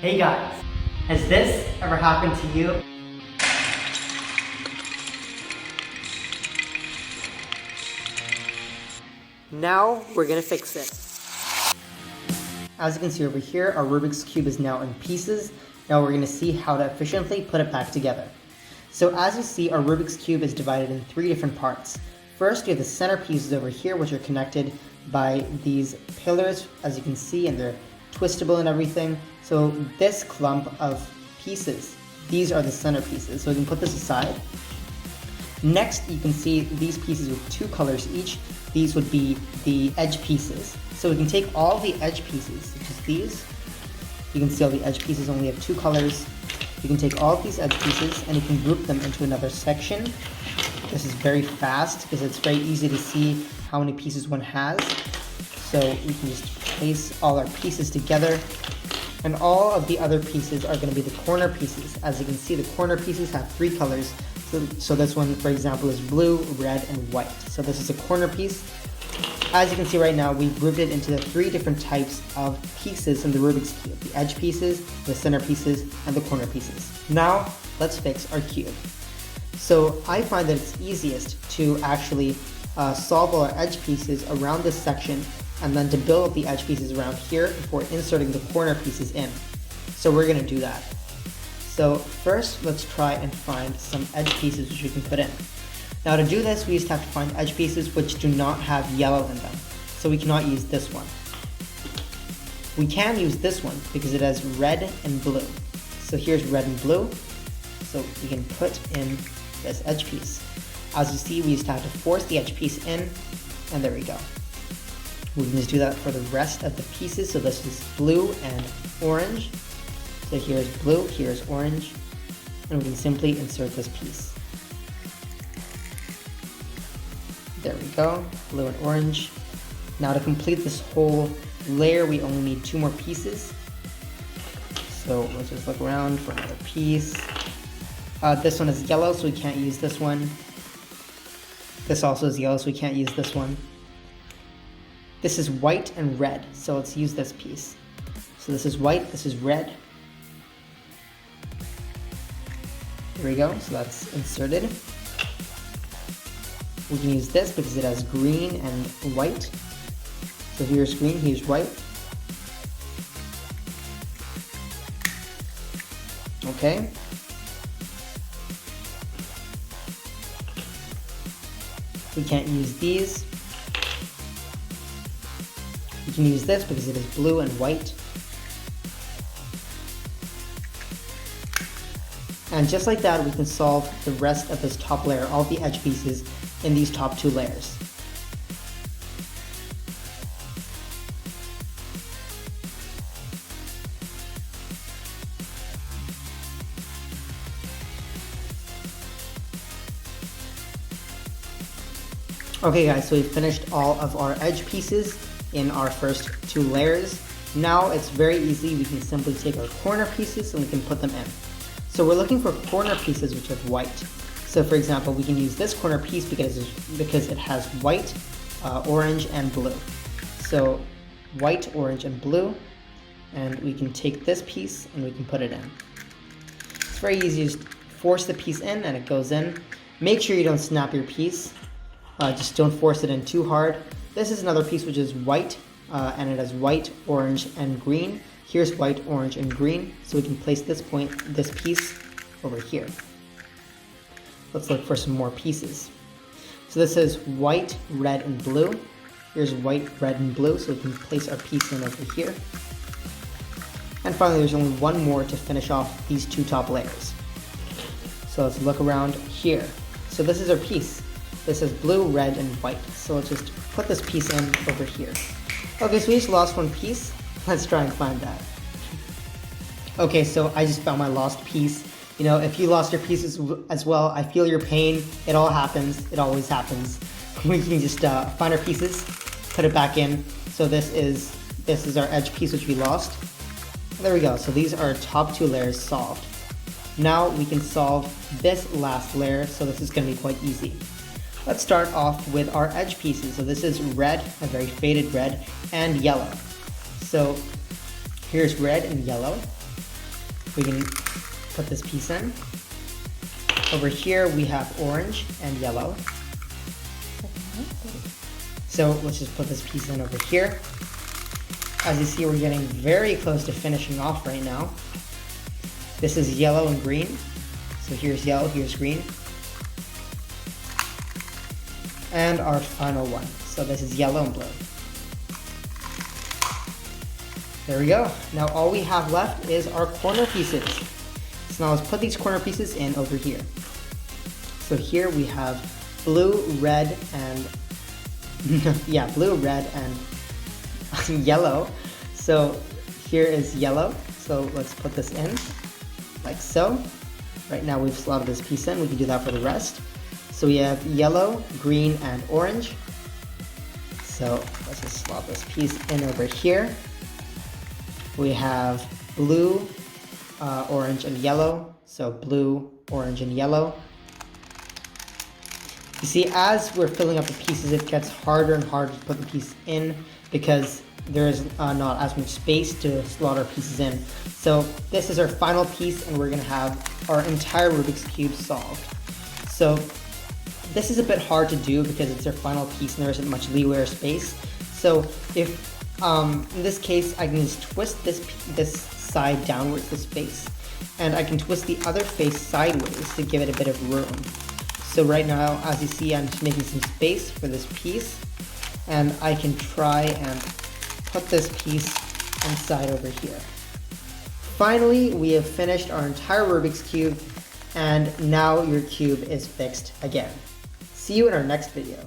Hey guys, has this ever happened to you? Now we're gonna fix it. As you can see over here, our Rubik's Cube is now in pieces. Now we're gonna see how to efficiently put it back together. So as you see, our Rubik's Cube is divided in 3 different parts. First, you have the center pieces over here, which are connected by these pillars, as you can see, and they're twistable and everything. So this clump of pieces, these are the center pieces. So we can put this aside. Next, you can see these pieces with 2 colors each. These would be the edge pieces. So we can take all the edge pieces, such as these. You can see all the edge pieces only have 2 colors. You can take all of these edge pieces and you can group them into another section. This is very fast because it's very easy to see how many pieces one has. So we can just place all our pieces together. And all of the other pieces are going to be the corner pieces. As you can see, the corner pieces have 3 colors. So this one, for example, is blue, red, and white. So this is a corner piece. As you can see right now, we've grouped it into the 3 different types of pieces in the Rubik's Cube. The edge pieces, the center pieces, and the corner pieces. Now, let's fix our cube. So I find that it's easiest to actually solve all our edge pieces around this section and then to build up the edge pieces around here before inserting the corner pieces in. So we're going to do that. So first, let's try and find some edge pieces which we can put in. Now to do this, we just have to find edge pieces which do not have yellow in them. So we cannot use this one. We can use this one because it has red and blue. So here's red and blue. So we can put in this edge piece. As you see, we just have to force the edge piece in, and there we go. We can just do that for the rest of the pieces. So this is blue and orange. So here's blue, here's orange, and we can simply insert this piece. There we go, blue and orange. Now to complete this whole layer, we only need 2 more pieces. So let's just look around for another piece. This one is yellow, so we can't use this one. This also is yellow, so we can't use this one. This is white and red, so let's use this piece. So this is white, this is red. There we go, so that's inserted. We can use this because it has green and white. So here's green, here's white. Okay. We can't use these. We can use this because it is blue and white. And just like that, we can solve the rest of this top layer, all the edge pieces in these top 2 layers. Okay guys, so we finished all of our edge pieces in our first 2 layers. Now it's very easy. We can simply take our corner pieces and we can put them in. So we're looking for corner pieces which have white. So for example, we can use this corner piece because it has white, orange, and blue. So white, orange, and blue. And we can take this piece and we can put it in. It's very easy. Just force the piece in and it goes in. Make sure you don't snap your piece. Just don't force it in too hard. This is another piece which is white, and it has white, orange, and green. Here's white, orange, and green. So we can place this piece over here. Let's look for some more pieces. So this is white, red, and blue. Here's white, red, and blue. So we can place our piece in over here. And finally, there's only 1 more to finish off these 2 top layers. So let's look around here. So this is our piece. This is blue, red, and white. So let's just put this piece in over here. Okay, so we just lost 1 piece. Let's try and find that. Okay, so I just found my lost piece. You know, if you lost your pieces as well, I feel your pain. It all happens. It always happens. We can just find our pieces, put it back in. So this is our edge piece which we lost. There we go. So these are our top 2 layers solved. Now we can solve this last layer. So this is going to be quite easy. Let's start off with our edge pieces. So this is red, a very faded red, and yellow. So here's red and yellow. we can put this piece in. Over here we have orange and yellow. So let's just put this piece in over here. As you see, we're getting very close to finishing off right now. This is yellow and green. So here's yellow, here's green. And our final one. So this is yellow and blue. There we go. Now all we have left is our corner pieces. So now let's put these corner pieces in over here. So here we have blue, red, and yeah, blue, red, and yellow. So here is yellow. So let's put this in like so. Right now we've slotted this piece in. We can do that for the rest. So we have yellow, green, and orange. So let's just slot this piece in over here. We have blue, orange, and yellow. So blue, orange, and yellow. You see, as we're filling up the pieces, it gets harder and harder to put the piece in because there is not as much space to slot our pieces in. So this is our final piece, and we're going to have our entire Rubik's Cube solved. So this is a bit hard to do because it's our final piece and there isn't much leeway or space. So if in this case I can just twist this side downwards, this face, and I can twist the other face sideways to give it a bit of room. So right now, as you see, I'm just making some space for this piece, and I can try and put this piece inside over here. Finally, we have finished our entire Rubik's Cube, and now your cube is fixed again. See you in our next video.